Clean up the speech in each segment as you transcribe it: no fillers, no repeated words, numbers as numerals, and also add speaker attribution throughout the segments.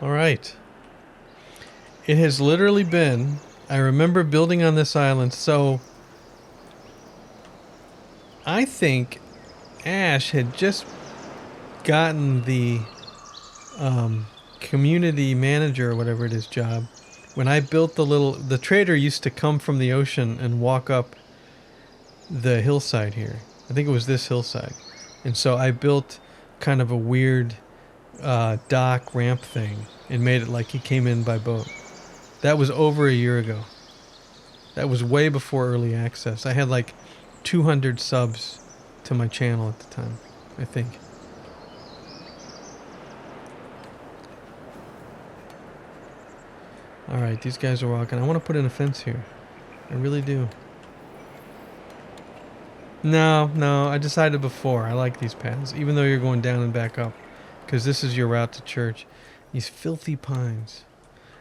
Speaker 1: All right. It has literally been... I remember building on this island, so... I think Ash had just gotten the community manager or whatever it is job. When I built the trader used to come from the ocean and walk up the hillside here. I think it was this hillside. And so I built kind of a weird dock ramp thing and made it like he came in by boat. That was over a year ago. That was way before early access. I had like 200 subs to my channel at the time, I think. Alright, these guys are walking. I want to put in a fence here. I really do. No, I decided before. I like these paths, even though you're going down and back up. Because this is your route to church. These filthy pines.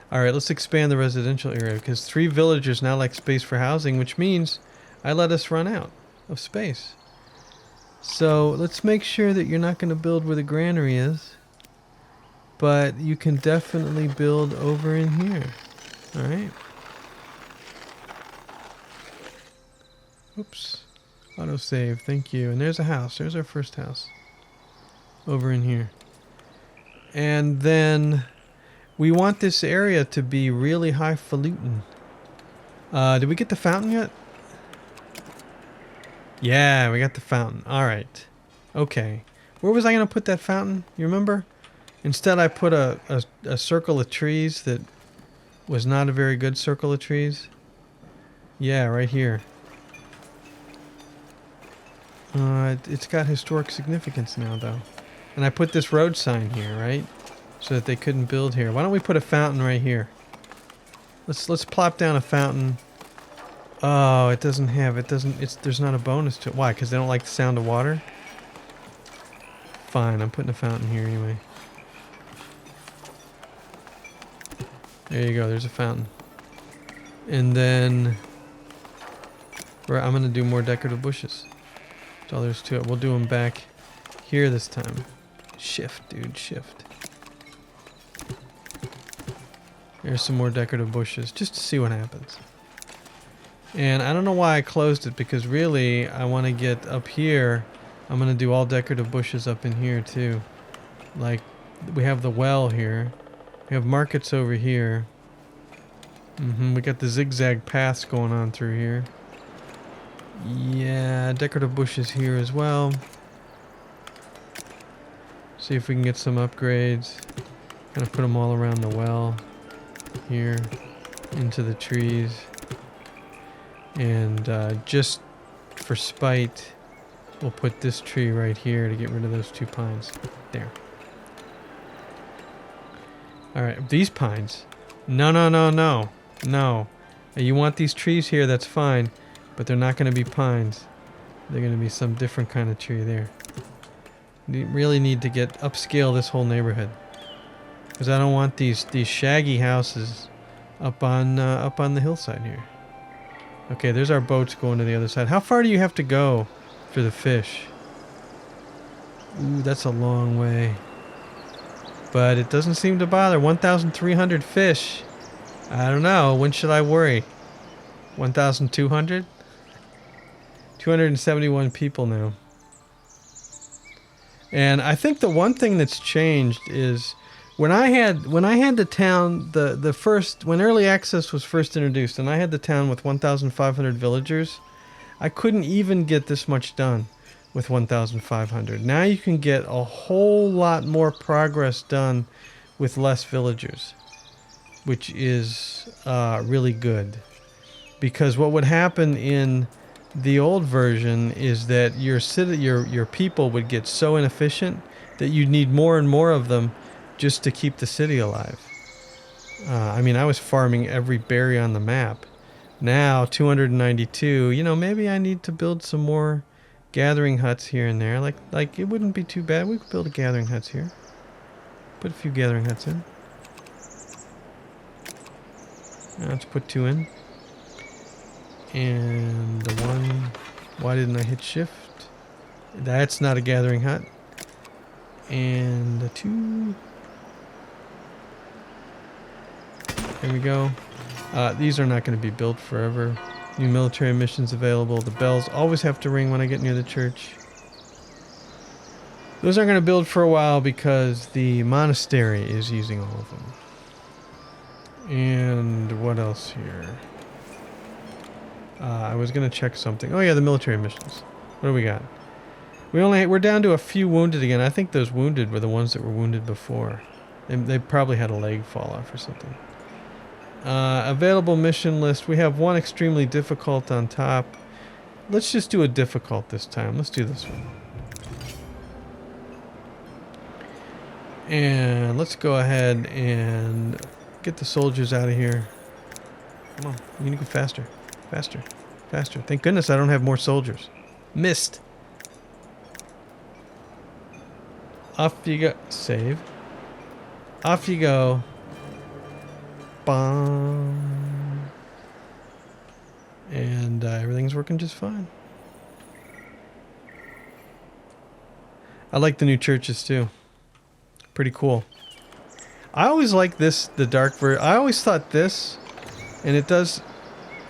Speaker 1: Alright, let's expand the residential area. Because 3 villagers now like space for housing, which means I let us run out of space. So let's make sure that you're not going to build where the granary is. But you can definitely build over in here. Alright. Oops. Autosave, thank you. And there's a house. There's our first house. Over in here. And then we want this area to be really highfalutin. Did we get the fountain yet? Yeah, we got the fountain. Alright. Okay. Where was I going to put that fountain? You remember? Instead I put a circle of trees that was not a very good circle of trees. Yeah, right here. It's got historic significance now, though. And I put this road sign here, right? So that they couldn't build here. Why don't we put a fountain right here? Let's plop down a fountain. Oh, it doesn't have... there's not a bonus to it. Why? Because they don't like the sound of water? Fine, I'm putting a fountain here anyway. There you go, there's a fountain. And then... I'm going to do more decorative bushes. That's all there's to it. We'll do them back here this time. Shift, dude, shift. There's some more decorative bushes, just to see what happens. And I don't know why I closed it, because really, I want to get up here. I'm going to do all decorative bushes up in here, too. Like, we have the well here. We have markets over here. We got the zigzag paths going on through here. Yeah, decorative bushes here as well. See if we can get some upgrades. Gonna put them all around the well. Here. Into the trees. And just for spite, we'll put this tree right here to get rid of those 2 pines. There. Alright, these pines. No. No. You want these trees here, that's fine. But they're not going to be pines. They're going to be some different kind of tree there. You really need to upscale this whole neighborhood. Because I don't want these shaggy houses up on the hillside here. Okay, there's our boats going to the other side. How far do you have to go for the fish? Ooh, that's a long way. But it doesn't seem to bother. 1,300 fish. I don't know. When should I worry? 1,200? 271 people now. And I think the one thing that's changed is when I had the town when early access was first introduced and I had the town with 1,500 villagers, I couldn't even get this much done with 1,500. Now you can get a whole lot more progress done with less villagers, which is really good. Because what would happen in the old version is that your people would get so inefficient that you'd need more and more of them just to keep the city alive. I mean, I was farming every berry on the map. Now, 292, maybe I need to build some more gathering huts here and there. Like it wouldn't be too bad. We could build a gathering huts here. Put a few gathering huts in. Now let's put 2 in. And the one... Why didn't I hit shift? That's not a gathering hut. And the 2... There we go. These are not going to be built forever. New military missions available. The bells always have to ring when I get near the church. Those aren't going to build for a while because the monastery is using all of them. And what else here? I was going to check something. Oh yeah, the military missions. What do we got? We're down to a few wounded again. I think those wounded were the ones that were wounded before. They probably had a leg fall off or something. Available mission list. We have one extremely difficult on top. Let's just do a difficult this time. Let's do this one. And let's go ahead and get the soldiers out of here. Come on, we need to go faster. Faster. Faster. Thank goodness I don't have more soldiers. Missed. Off you go. Save. Off you go. Bong. And everything's working just fine. I like the new churches too. Pretty cool. I always like this, the dark version. I always thought this, and it does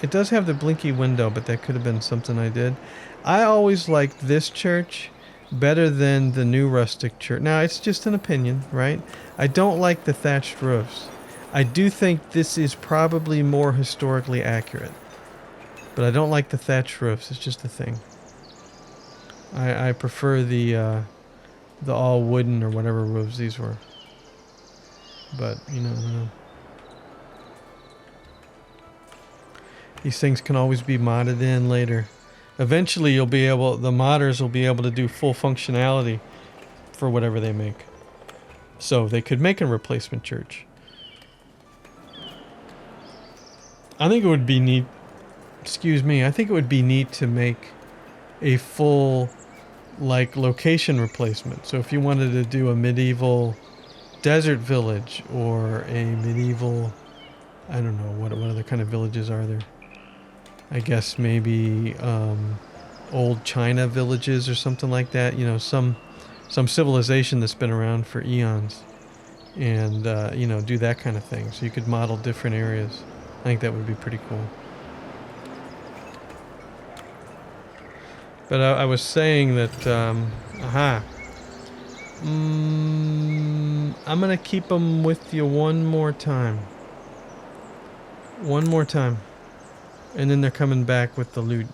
Speaker 1: have the blinky window, but that could have been something I did. I always liked this church better than the new rustic church. Now, it's just an opinion, right? I don't like the thatched roofs. I do think this is probably more historically accurate, but I don't like the thatched roofs. It's just a thing. I prefer the all wooden or whatever roofs these were. But, you know. These things can always be modded in later. Eventually the modders will be able to do full functionality for whatever they make. So they could make a replacement church. I think it would be neat, I think it would be neat to make a full, like, location replacement. So if you wanted to do a medieval desert village or a medieval, I don't know, what other kind of villages are there? I guess maybe old China villages or something like that. You know, some civilization that's been around for eons, and you know, do that kind of thing. So you could model different areas. I think that would be pretty cool. But I was saying that, I'm gonna keep them with you one more time. One more time. And then they're coming back with the loot.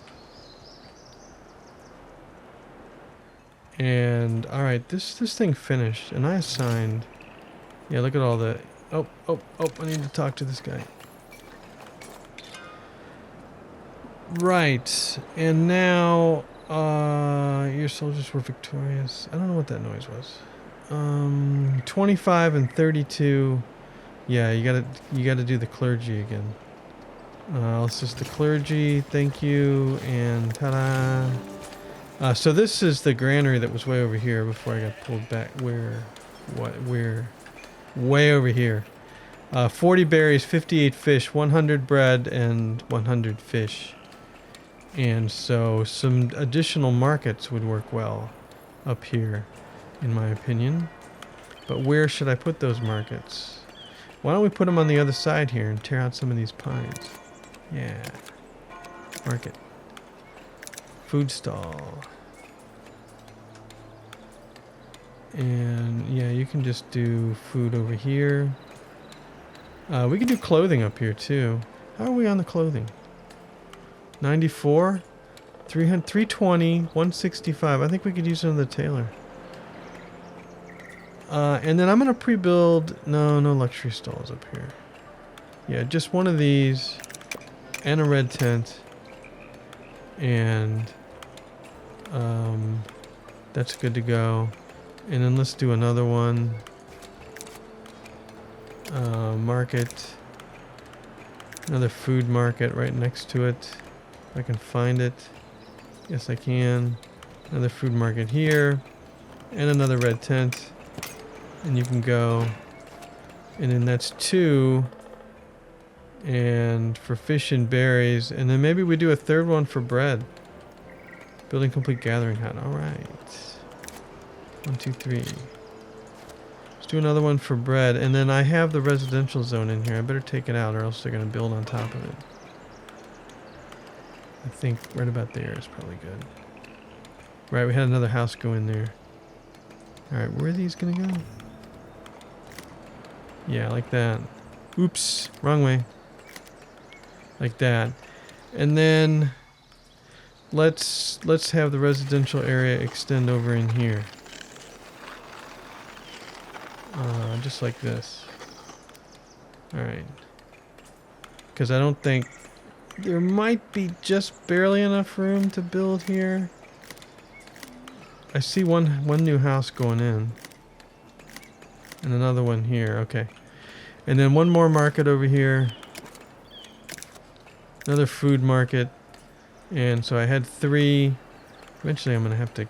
Speaker 1: And, alright, this thing finished. And I assigned... Yeah, look at all the... Oh, I need to talk to this guy. Right. And now... your soldiers were victorious. I don't know what that noise was. 25 and 32. Yeah, you gotta do the clergy again. Let's just the clergy. Thank you. And ta-da. So this is the granary that was way over here before I got pulled back. Where? Way over here. 40 berries, 58 fish, 100 bread, and 100 fish. And so some additional markets would work well up here, in my opinion. But where should I put those markets? Why don't we put them on the other side here and tear out some of these pines? Yeah. Market. Food stall. And yeah, you can just do food over here. We can do clothing up here too. How are we on the clothing? 94, 300, 320, 165. I think we could use another tailor. And then I'm going to pre-build... No luxury stalls up here. Yeah, just one of these. And a red tent. And... that's good to go. And then let's do another one. Market. Another food market right next to it. If I can find it. Yes, I can. Another food market here. And another red tent. And you can go. And then that's 2. And for fish and berries. And then maybe we do a third one for bread. Building complete gathering hut. Alright. 1, 2, 3. Let's do another one for bread. And then I have the residential zone in here. I better take it out or else they're going to build on top of it. I think right about there is probably good. Right, we had another house go in there. Alright, where are these going to go? Yeah, like that. Oops, wrong way. Like that. And then let's have the residential area extend over in here. Just like this. Alright. Because I don't think there might be just barely enough room to build here. I see one new house going in. And another one here. Okay. And then one more market over here. Another food market. And so I had 3. Eventually I'm going to have to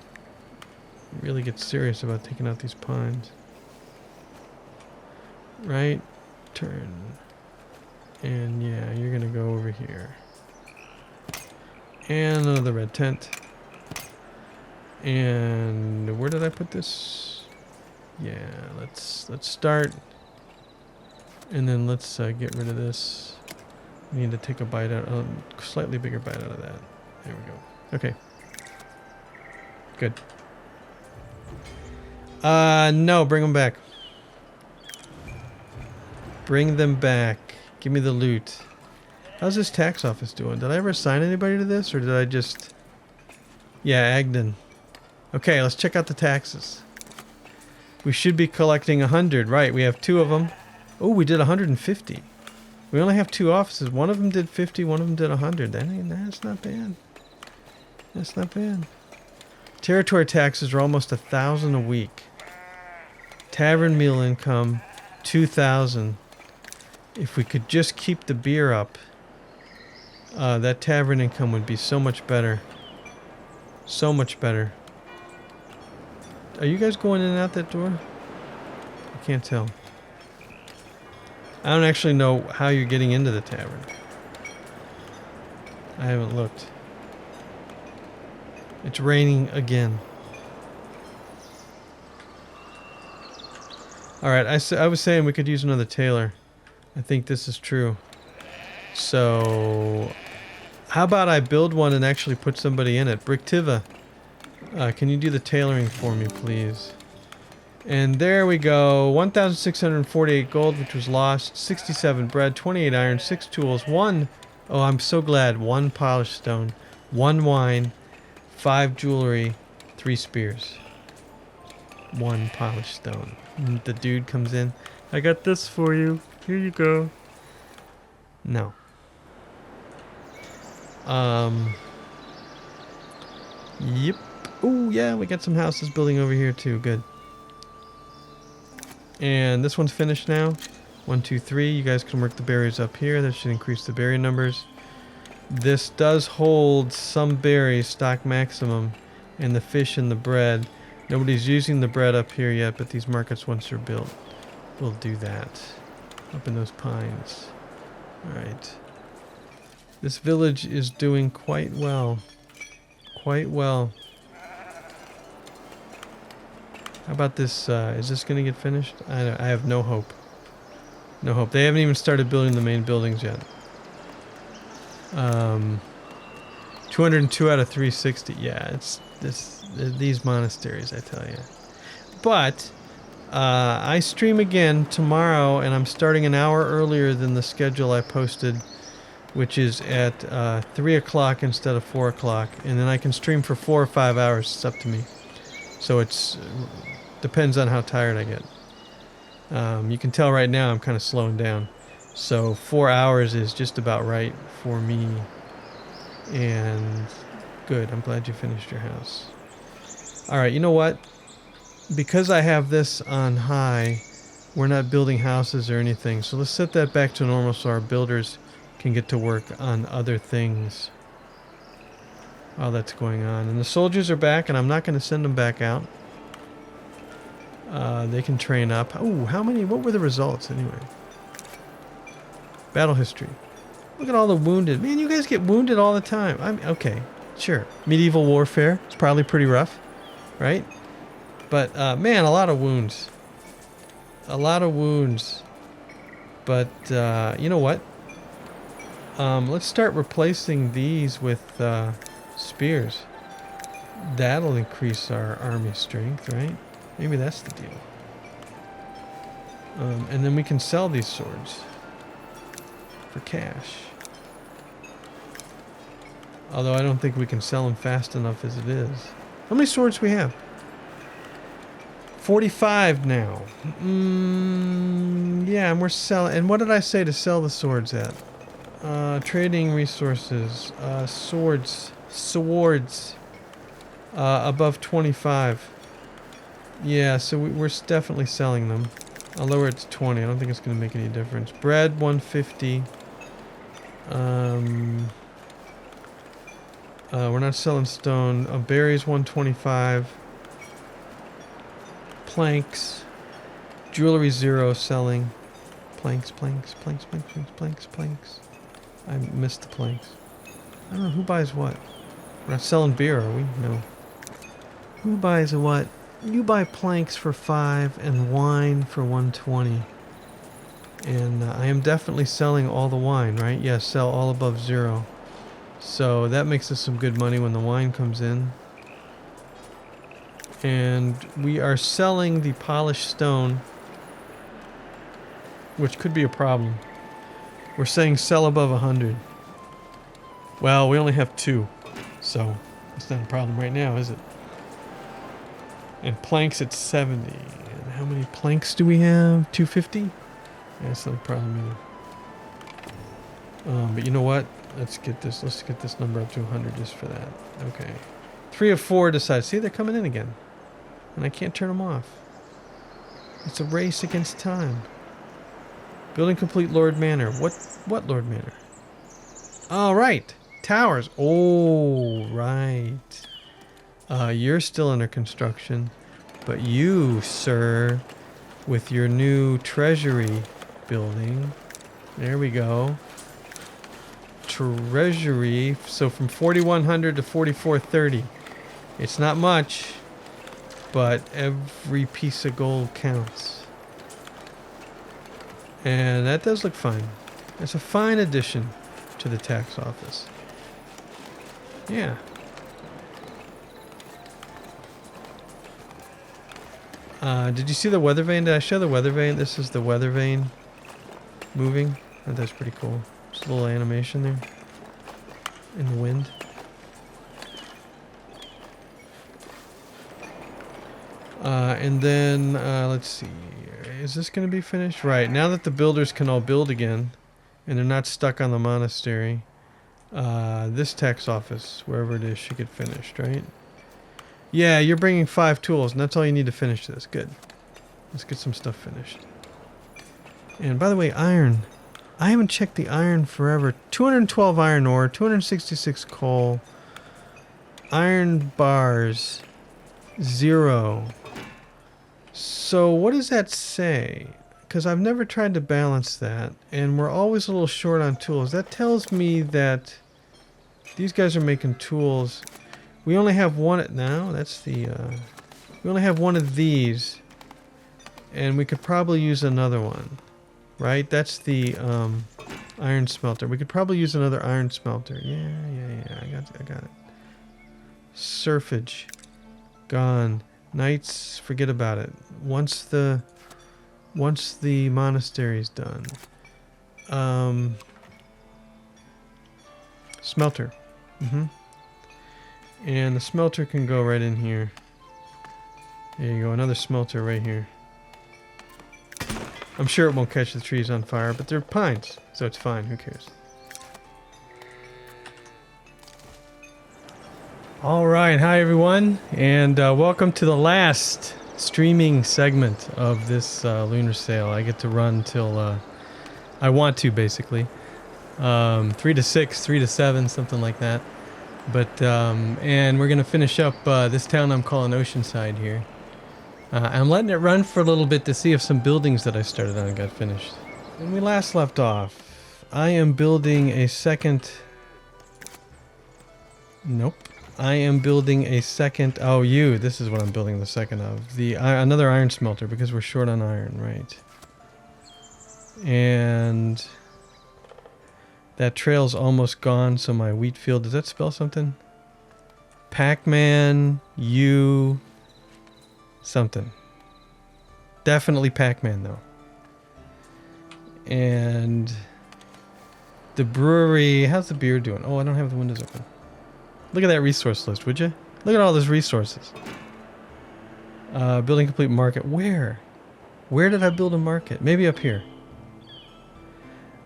Speaker 1: really get serious about taking out these pines. Right turn. And yeah, you're going to go over here. And another red tent. And where did I put this? Yeah, let's start. And then let's get rid of this. We need to take a bite out, a slightly bigger bite out of that. There we go. Okay. Good. No, bring them back. Bring them back. Give me the loot. How's this tax office doing? Did I ever assign anybody to this, or did I just... Yeah, Agden. Okay, let's check out the taxes. We should be collecting 100. Right, we have 2 of them. Oh, we did 150. We only have 2 offices. One of them did 50, one of them did 100. That's not bad. That's not bad. Territory taxes are almost 1,000 a week. Tavern meal income, 2,000. If we could just keep the beer up, that tavern income would be so much better. So much better. Are you guys going in and out that door? I can't tell. I don't actually know how you're getting into the tavern. I haven't looked. It's raining again. Alright, I was saying we could use another tailor. I think this is true. So, how about I build one and actually put somebody in it? Brictiva, can you do the tailoring for me, please? And there we go. 1,648 gold, which was lost. 67 bread, 28 iron, 6 tools, 1... Oh, I'm so glad. 1 polished stone, 1 wine, 5 jewelry, 3 spears. 1 polished stone. And the dude comes in. I got this for you. Here you go. No. Yep. Oh, yeah, we got some houses building over here too. Good. And this one's finished now. 1, 2, 3. You guys can work the berries up here. That should increase the berry numbers. This does hold some berries, stock maximum, and the fish and the bread. Nobody's using the bread up here yet, but these markets, once they're built, will do that. Up in those pines. Alright. This village is doing quite well. Quite well. How about this? Is this going to get finished? I have no hope. No hope. They haven't even started building the main buildings yet. 202 out of 360. Yeah, it's these monasteries, I tell you. But I stream again tomorrow, and I'm starting an hour earlier than the schedule I posted, which is at 3 o'clock instead of 4 o'clock. And then I can stream for 4 or 5 hours. It's up to me. So it's depends on how tired I get. You can tell right now I'm kind of slowing down. So 4 hours is just about right for me. And good. I'm glad you finished your house. All right, you know what? Because I have this on high, we're not building houses or anything. So let's set that back to normal so our builders can get to work on other things while that's going on. And the soldiers are back, and I'm not going to send them back out. They can train up. Oh, how many? What were the results anyway? Battle history. Look at all the wounded. Man, you guys get wounded all the time. Okay, sure. Medieval warfare. It's probably pretty rough, right? But man, a lot of wounds. A lot of wounds. But, you know what? Let's start replacing these with spears. That'll increase our army strength, right? Maybe that's the deal. And then we can sell these swords for cash. Although I don't think we can sell them fast enough as it is. How many swords do we have? 45 now. Yeah, and we're selling. And what did I say to sell the swords at? Trading resources. Swords. Above 25. Yeah, so we're definitely selling them. I'll lower it to 20. I don't think it's going to make any difference. Bread, 150. We're not selling stone. Berries, 125. Planks. Jewelry, 0 selling. Planks. I missed the planks. I don't know, who buys what? We're not selling beer, are we? No. Who buys what? You buy planks for 5 and wine for 120. And I am definitely selling all the wine, right? Yes, sell all above 0. So that makes us some good money when the wine comes in. And we are selling the polished stone, which could be a problem. We're saying sell above 100. Well, we only have 2, so it's not a problem right now, is it? And planks at 70. And how many planks do we have? 250? Yeah, that's not a problem either. But you know what? Let's get this number up to 100 just for that. Okay. 3 of 4 decide. See, they're coming in again. And I can't turn them off. It's a race against time. Building complete Lord Manor. What Lord Manor? All right. Towers. Oh, right. You're still under construction. But you, sir, with your new treasury building. There we go. Treasury. So from 4100 to 4430. It's not much, but every piece of gold counts. And that does look fine. It's a fine addition to the tax office. Yeah. Did you see the weather vane? Did I show the weather vane? This is the weather vane moving. Oh, that's pretty cool. Just a little animation there in the wind. And then, let's see. Is this going to be finished? Right. Now that the builders can all build again, and they're not stuck on the monastery, this tax office, wherever it is, should get finished, right? Yeah, you're bringing 5 tools, and that's all you need to finish this. Good. Let's get some stuff finished. And by the way, iron. I haven't checked the iron forever. 212 iron ore, 266 coal, iron bars, 0. So what does that say? Because I've never tried to balance that, and we're always a little short on tools. That tells me that these guys are making tools. We only have one now. That's the. We only have one of these, and we could probably use another one, right? That's the iron smelter. We could probably use another iron smelter. Yeah. I got it. Surfage, gone. Knights, forget about it. Once the monastery's done. Smelter. And the smelter can go right in here. There you go, another smelter right here. I'm sure it won't catch the trees on fire, but they're pines, so it's fine, who cares? Alright, hi everyone, and welcome to the last streaming segment of this Lunar Sale. I get to run till I want to, basically. 3 to 6, 3 to 7, something like that. But, and we're going to finish up this town I'm calling Oceanside here. I'm letting it run for a little bit to see if some buildings that I started on got finished. When we last left off, I am building a second... Nope. I am building a second. Oh, this is what I'm building the second of. Another iron smelter because we're short on iron, right? And that trail's almost gone, so my wheat field, does that spell something? Pac-Man, something. Definitely Pac-Man, though. And the brewery, how's the beer doing? Oh, I don't have the windows open. Look at that resource list, would you? Look at all those resources. Building complete market. Where? Where did I build a market? Maybe up here.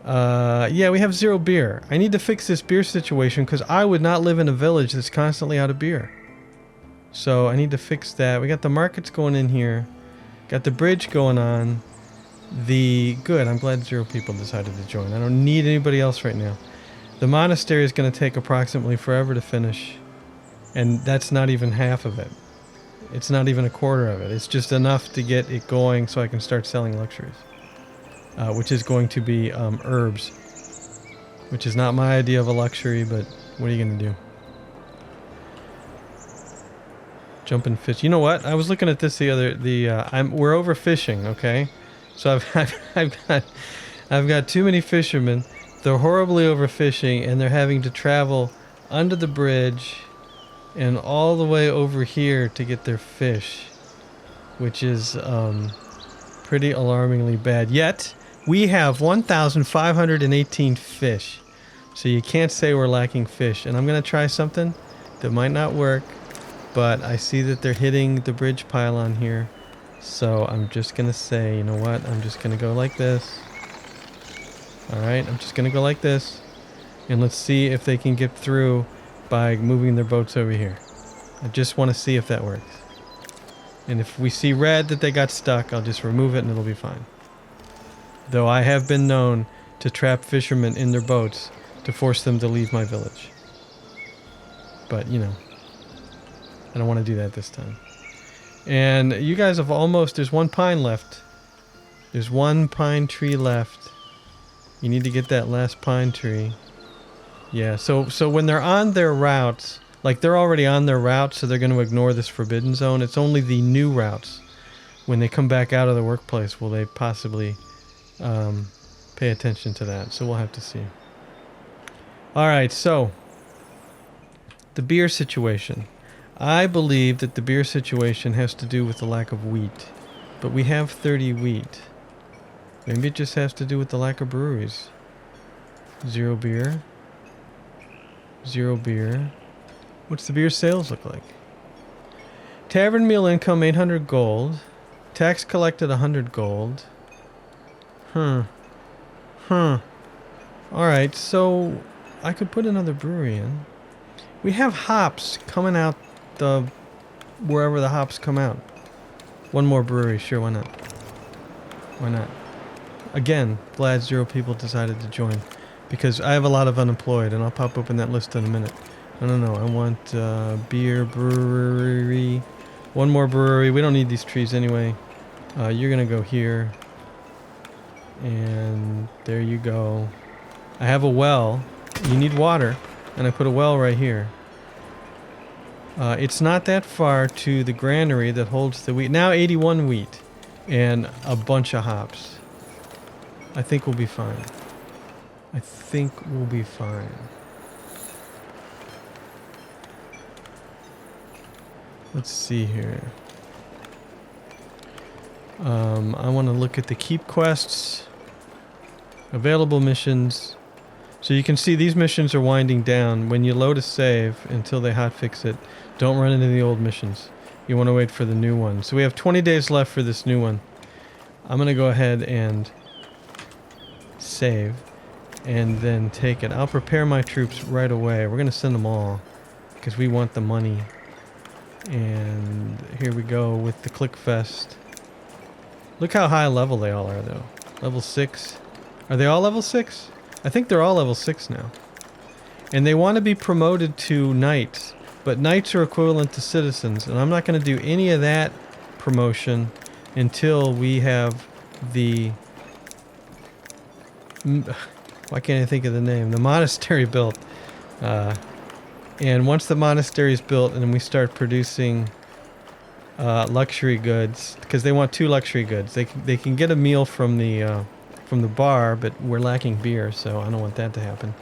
Speaker 1: Yeah, we have 0 beer. I need to fix this beer situation because I would not live in a village that's constantly out of beer. So I need to fix that. We got the markets going in here. Got the bridge going on. Good, I'm glad 0 people decided to join. I don't need anybody else right now. The monastery is going to take approximately forever to finish. And that's not even half of it. It's not even a quarter of it. It's just enough to get it going so I can start selling luxuries. Which is going to be herbs. Which is not my idea of a luxury, but what are you going to do? Jumping fish. You know what? I was looking at this we're overfishing, okay? So I've got too many fishermen. They're horribly overfishing, and they're having to travel under the bridge and all the way over here to get their fish, which is pretty alarmingly bad. Yet we have 1,518 fish, so you can't say we're lacking fish. And I'm gonna try something that might not work, but I see that they're hitting the bridge pylon here. So I'm just going to say, you know what? I'm just going to go like this. Alright, I'm just going to go like this. And let's see if they can get through by moving their boats over here. I just want to see if that works. And if we see red that they got stuck, I'll just remove it and it'll be fine. Though I have been known to trap fishermen in their boats to force them to leave my village. But, you know, I don't want to do that this time. And you guys have there's 1 pine left. There's 1 pine tree left. You need to get that last pine tree. Yeah, so when they're on their routes, like they're already on their route, so they're going to ignore this forbidden zone. It's only the new routes. When they come back out of the workplace, will they possibly pay attention to that? So we'll have to see. Alright, so the beer situation. I believe that the beer situation has to do with the lack of wheat. But we have 30 wheat. Maybe it just has to do with the lack of breweries. 0 beer. 0 beer. What's the beer sales look like? Tavern meal income 800 gold. Tax collected 100 gold. Alright, so I could put another brewery in. We have hops coming out wherever the hops come out. 1 more brewery, sure, why not? Why not? Again, glad 0 people decided to join. Because I have a lot of unemployed, and I'll pop open that list in a minute. No, I want beer, brewery. 1 more brewery. We don't need these trees anyway. You're gonna go here. And there you go. I have a well. You need water. And I put a well right here. It's not that far to the granary that holds the wheat. Now 81 wheat. And a bunch of hops. I think we'll be fine. I think we'll be fine. Let's see here. I want to look at the keep quests. Available missions. So you can see these missions are winding down. When you load a save until they hotfix it, don't run into the old missions. You want to wait for the new one. So we have 20 days left for this new one. I'm going to go ahead and save and then take it. I'll prepare my troops right away. We're going to send them all because we want the money. And here we go with the Clickfest. Look how high level they all are though. Level 6. Are they all level 6? I think they're all level 6 now. And they want to be promoted to knights. But knights are equivalent to citizens. And I'm not going to do any of that promotion until we have the... Why can't I think of the name? The monastery built. And once the monastery is built and then we start producing luxury goods, because they want 2 luxury goods. They can get a meal from the bar, but we're lacking beer, so I don't want that to happen.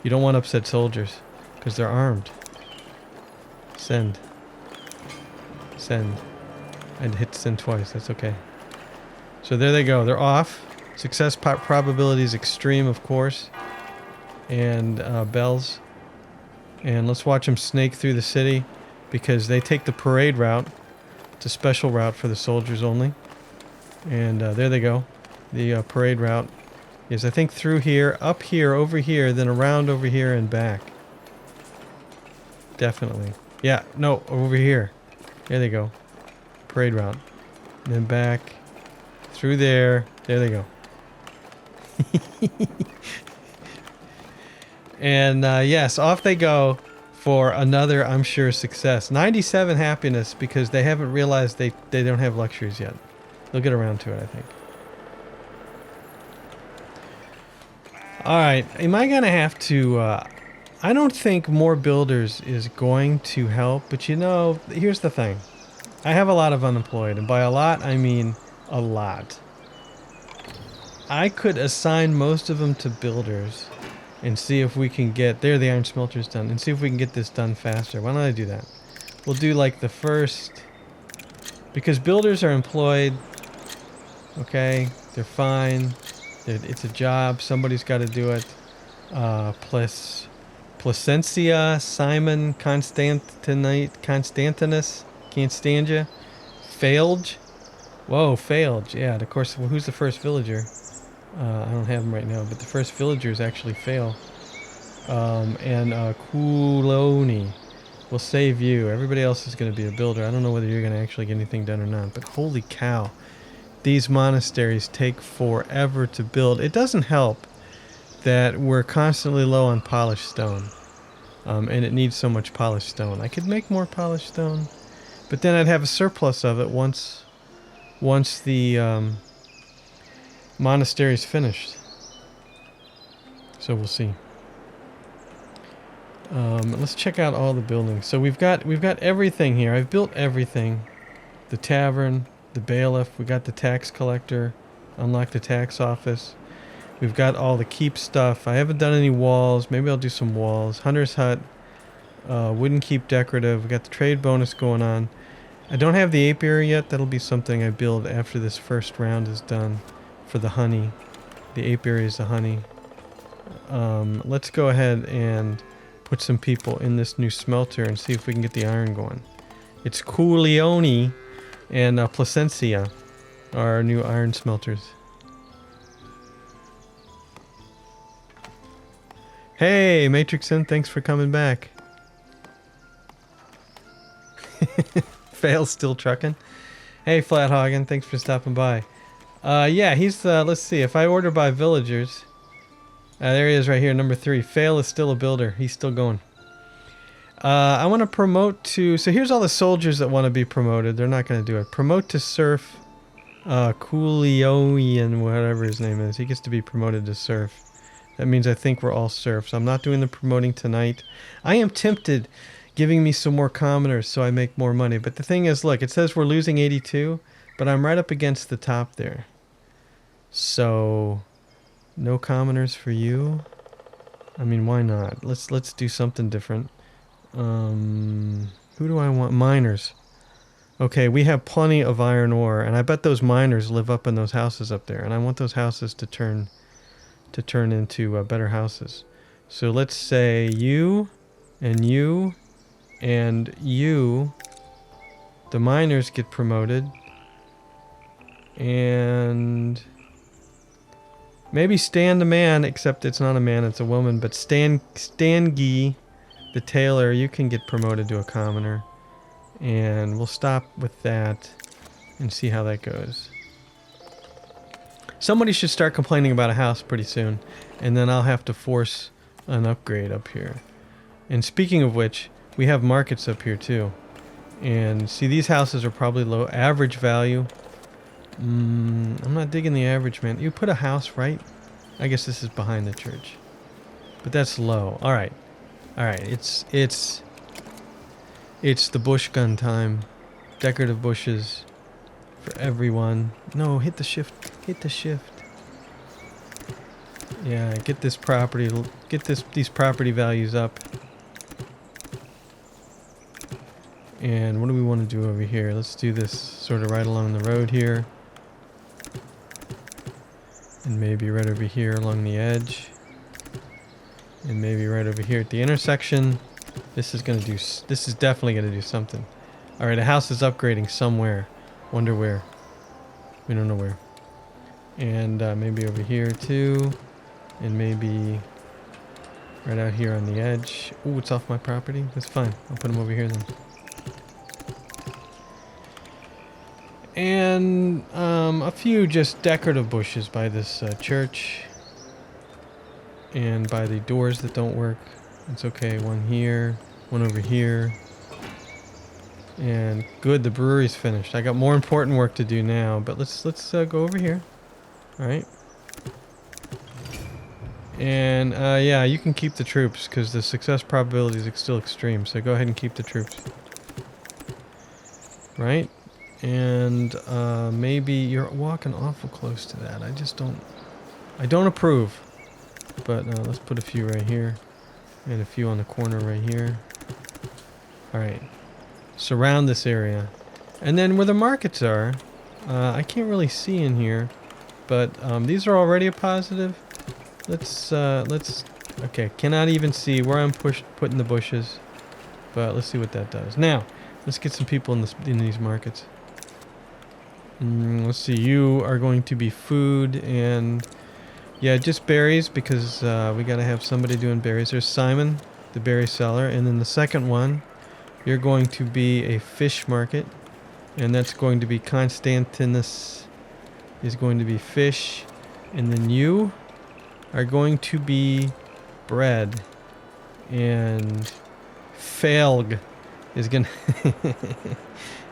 Speaker 1: You don't want upset soldiers, because they're armed. Send. Send. And hit send twice. That's okay. So there they go. They're off. Success probability is extreme, of course. And bells. And let's watch them snake through the city, because they take the parade route. It's a special route for the soldiers only. And there they go. The parade route is, I think, through here, up here, over here, then around over here and back. Definitely. Yeah, no, over here. There they go. Parade route. And then back through there. There they go. And yes, off they go for another, I'm sure, success. 97 happiness, because they haven't realized they don't have luxuries yet. They'll get around to it, I think. Alright, am I going to have to... I don't think more builders is going to help, but you know, here's the thing. I have a lot of unemployed, and by a lot, I mean a lot. I could assign most of them to builders and see if we can get... There, the iron smelter's done. And see if we can get this done faster. Why don't I do that? We'll do like the first... Because builders are employed. Okay, they're fine. It's a job. Somebody's got to do it. Placencia, Simon, Constantinus, can't stand you. Failge. Whoa, Failge. Yeah, of course, well, who's the first villager? I don't have them right now, but the first villager is actually Fail. And Kuloni. We'll save you. Everybody else is going to be a builder. I don't know whether you're going to actually get anything done or not, but holy cow. These monasteries take forever to build. It doesn't help that we're constantly low on polished stone. And it needs so much polished stone. I could make more polished stone, but then I'd have a surplus of it once the monastery's finished. So we'll see. Let's check out all the buildings. So we've got everything here. I've built everything. The tavern, the bailiff, we got the tax collector, unlocked the tax office. We've got all the keep stuff. I haven't done any walls. Maybe I'll do some walls. Hunter's hut, wooden keep decorative. We got the trade bonus going on. I don't have the apiary yet. That'll be something I build after this first round is done for the honey. The apiary is the honey. Let's go ahead and put some people in this new smelter and see if we can get the iron going. It's Coolioni and Placencia are our new iron smelters. Hey, Matrixon, thanks for coming back. Fail's still trucking. Hey, Flathagen, thanks for stopping by. Yeah, he's, let's see, if I order by villagers... there he is right here, number 3. Fail is still a builder. He's still going. I want to promote to... So here's all the soldiers that want to be promoted. They're not going to do it. Promote to serf. Coolioian, whatever his name is. He gets to be promoted to serf. That means I think we're all serfs. I'm not doing the promoting tonight. I am tempted giving me some more commoners so I make more money. But the thing is, look, it says we're losing 82, but I'm right up against the top there. So... No commoners for you. I mean, why not? Let's do something different. Who do I want? Miners. Okay, we have plenty of iron ore, and I bet those miners live up in those houses up there, and I want those houses to turn into better houses. So let's say you and you and you. The miners get promoted, and maybe Stan the man, except it's not a man, it's a woman. But Stangy, the tailor, you can get promoted to a commoner. And we'll stop with that and see how that goes. Somebody should start complaining about a house pretty soon. And then I'll have to force an upgrade up here. And speaking of which, we have markets up here too. And see, these houses are probably low. Average value. I'm not digging the average, man. You put a house right... I guess this is behind the church. But that's low. Alright. All right, it's the bush gun time. Decorative bushes for everyone. No, hit the shift. Hit the shift. Yeah, get this property. Get these property values up. And what do we want to do over here? Let's do this sort of right along the road here. And maybe right over here along the edge. And maybe right over here at the intersection. This is definitely gonna do something. Alright, a house is upgrading somewhere. Wonder where. We don't know where. And maybe over here too. And maybe right out here on the edge. Ooh, it's off my property. That's fine. I'll put them over here then. And a few just decorative bushes by this church. And by the doors that don't work. It's okay. One here. One over here. And good, the brewery's finished. I got more important work to do now, but let's go over here. All right. And yeah, you can keep the troops because the success probability is still extreme. So go ahead and keep the troops. Right. And maybe you're walking awful close to that. I don't approve. But let's put a few right here. And a few on the corner right here. Alright. Surround this area. And then where the markets are, I can't really see in here. But these are already a positive. Let's okay, cannot even see where I'm putting the bushes. But let's see what that does. Now, let's get some people in these markets. Let's see, you are going to be food and yeah, just berries because we got to have somebody doing berries. There's Simon, the berry seller, and then the second one, you're going to be a fish market, and that's going to be Constantinus is going to be fish, and then you are going to be bread, and Felg is gonna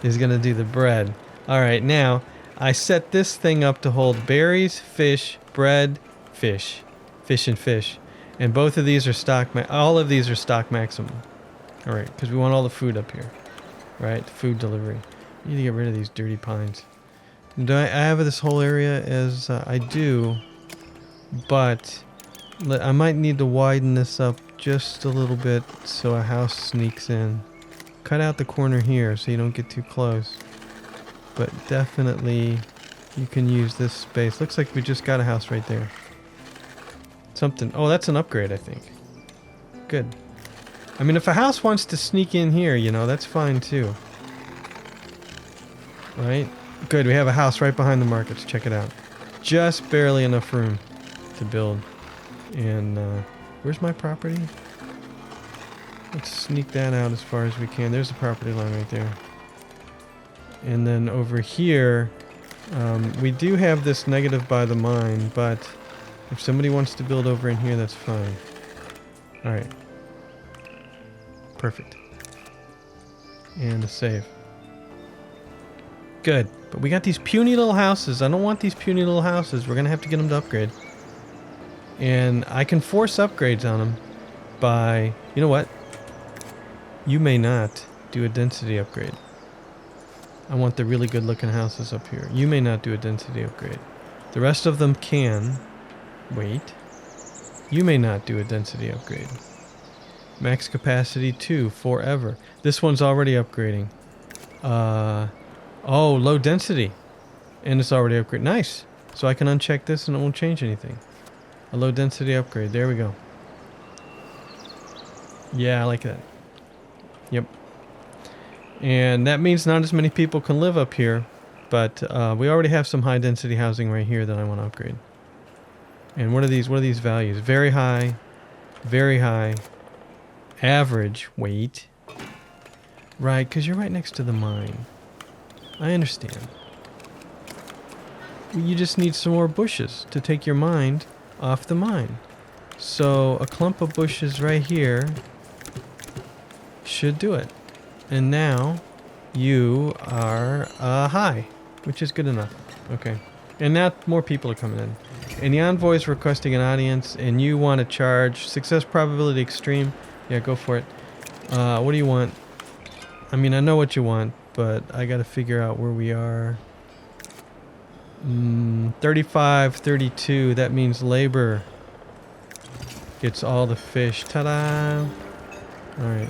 Speaker 1: is gonna do the bread. All right, now I set this thing up to hold berries, fish, bread, fish, and fish, and both of these are stock. All of these are stock maximum. All right, because we want all the food up here, right? Food delivery. You need to get rid of these dirty pines. Do I have this whole area as I do, but I might need to widen this up just a little bit so a house sneaks in. Cut out the corner here so you don't get too close. But definitely you can use this space. Looks like we just got a house right there. Something. Oh, that's an upgrade, I think. Good. I mean, if a house wants to sneak in here, you know, that's fine too. Right? Good. We have a house right behind the markets. Check it out. Just barely enough room to build. And where's my property? Let's sneak that out as far as we can. There's the property line right there. And then over here, we do have this negative by the mine, but if somebody wants to build over in here, that's fine. Alright. Perfect. And a save. Good. But we got these puny little houses. I don't want these puny little houses. We're going to have to get them to upgrade. And I can force upgrades on them by... You know what? You may not do a density upgrade. I want the really good looking houses up here. You may not do a density upgrade. The rest of them can. Wait. You may not do a density upgrade. Max capacity 2 forever. This one's already upgrading. Oh, low density. And it's already upgraded. Nice. So I can uncheck this and it won't change anything. A low density upgrade. There we go. Yeah, I like that. Yep. And that means not as many people can live up here, but we already have some high density housing right here that I want to upgrade. And what are these values? Very high, average, wait. Right, because you're right next to the mine. I understand. You just need some more bushes to take your mind off the mine. So a clump of bushes right here should do it. And now you are high, which is good enough. Okay. And now more people are coming in. And the envoy is requesting an audience, and you want to charge success probability extreme. Yeah, go for it. What do you want? I mean, I know what you want, but I gotta figure out where we are. 35, 32. That means labor gets all the fish. Ta-da! Alright.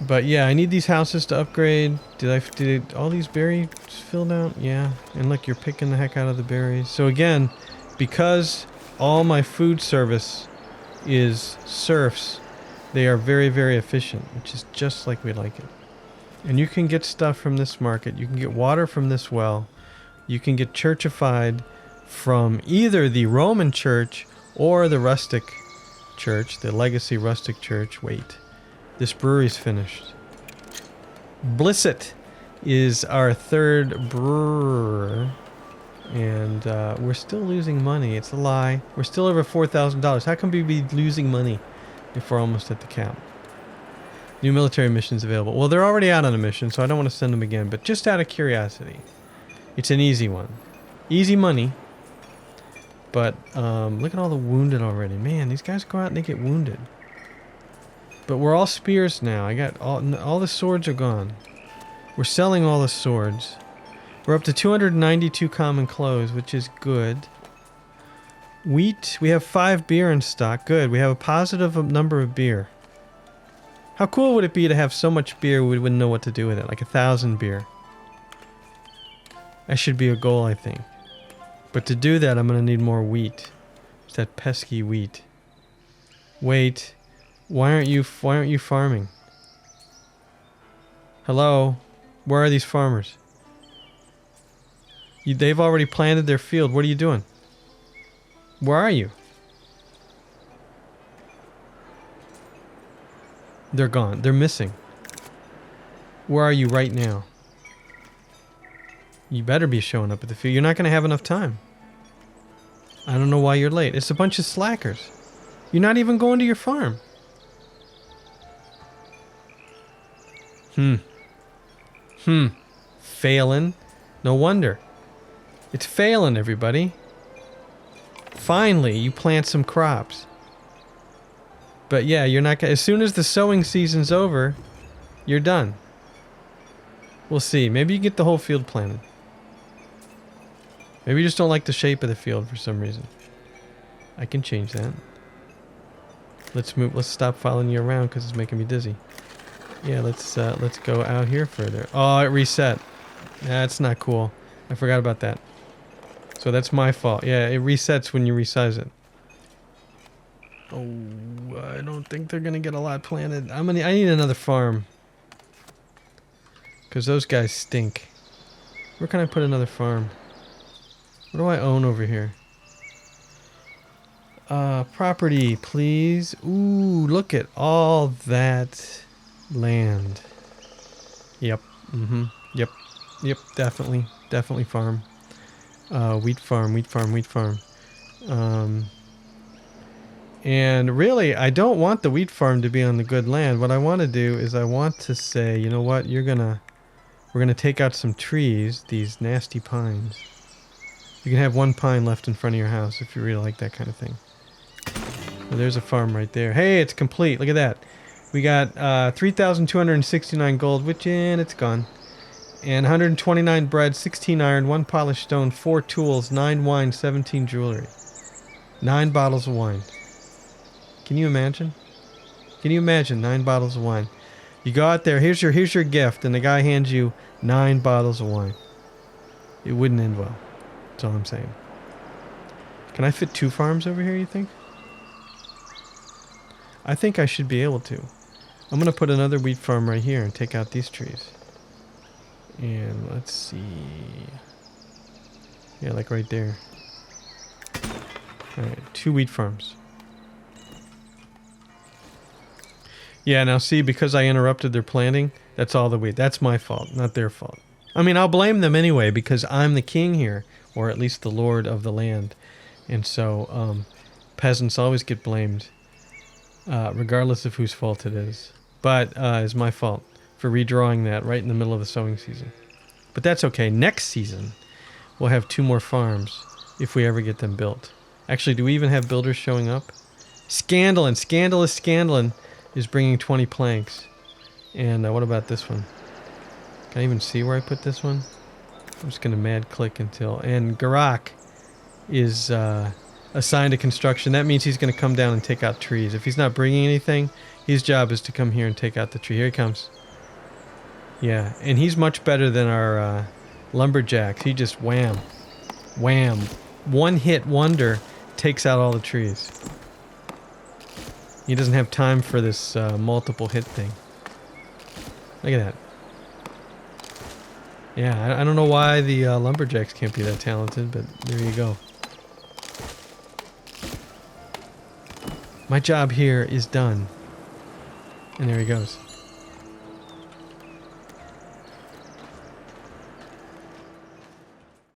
Speaker 1: But yeah, I need these houses to upgrade. Did all these berries filled out? Yeah. And look, you're picking the heck out of the berries. So again, because all my food service is serfs, they are very, very efficient, which is just like we like it. And you can get stuff from this market. You can get water from this well. You can get churchified from either the Roman church or the rustic church, the legacy rustic church. Wait. This brewery's finished. Blisset is our third brewer. And we're still losing money. It's a lie. We're still over $4,000. How can we be losing money if we're almost at the cap? New military missions available. Well, they're already out on a mission, so I don't want to send them again. But just out of curiosity, it's an easy one. Easy money. But look at all the wounded already. Man, these guys go out and they get wounded. But we're all spears now. I got all the swords are gone. We're selling all the swords. We're up to 292 common clothes, which is good. Wheat. We have 5 beer in stock. Good. We have a positive number of beer. How cool would it be to have so much beer we wouldn't know what to do with it? Like 1,000 beer. That should be a goal, I think. But to do that, I'm going to need more wheat. It's that pesky wheat. Wait. Why aren't you farming? Hello? Where are these farmers? They've already planted their field. What are you doing? Where are you? They're gone. They're missing. Where are you right now? You better be showing up at the field. You're not going to have enough time. I don't know why you're late. It's a bunch of slackers. You're not even going to your farm. Failing. No wonder. It's failing, everybody. Finally, you plant some crops. But yeah, you're not gonna... As soon as the sowing season's over, you're done. We'll see. Maybe you get the whole field planted. Maybe you just don't like the shape of the field for some reason. I can change that. Let's move. Let's stop following you around because it's making me dizzy. Yeah, let's go out here further. Oh, it reset. That's not cool. I forgot about that. So that's my fault. Yeah, it resets when you resize it. Oh, I don't think they're gonna get a lot planted. I need another farm. Because those guys stink. Where can I put another farm? What do I own over here? Property, please. Ooh, look at all that land. Yep. Yep. Yep, definitely. Definitely farm. Wheat farm, wheat farm, wheat farm. And really, I don't want the wheat farm to be on the good land. What I want to do is I want to say, you know what, we're gonna take out some trees, these nasty pines. You can have one pine left in front of your house if you really like that kind of thing. Well, there's a farm right there. Hey, it's complete. Look at that. We got 3,269 gold, which it's gone. And 129 bread, 16 iron, 1 polished stone, 4 tools, 9 wine, 17 jewelry. 9 bottles of wine. Can you imagine? Can you imagine 9 bottles of wine? You go out there, here's your gift, and the guy hands you 9 bottles of wine. It wouldn't end well. That's all I'm saying. Can I fit 2 farms over here, you think? I think I should be able to. I'm going to put another wheat farm right here and take out these trees. And let's see. Yeah, like right there. Alright, 2 wheat farms. Yeah, now see, because I interrupted their planting, that's all the wheat. That's my fault, not their fault. I mean, I'll blame them anyway, because I'm the king here, or at least the lord of the land. And so, peasants always get blamed, regardless of whose fault it is. But it's my fault for redrawing that right in the middle of the sowing season. But that's okay. Next season, we'll have 2 more farms, if we ever get them built. Actually, do we even have builders showing up? Scandalin, Scandalous Scandalin is bringing 20 planks. And what about this one? Can I even see where I put this one? I'm just going to mad click until... And Garak is assigned to construction. That means he's going to come down and take out trees. If he's not bringing anything, his job is to come here and take out the tree. Here he comes. Yeah, and he's much better than our lumberjacks. He just wham, wham. One hit wonder takes out all the trees. He doesn't have time for this multiple hit thing. Look at that. Yeah, I don't know why the lumberjacks can't be that talented, but there you go. My job here is done. And there he goes.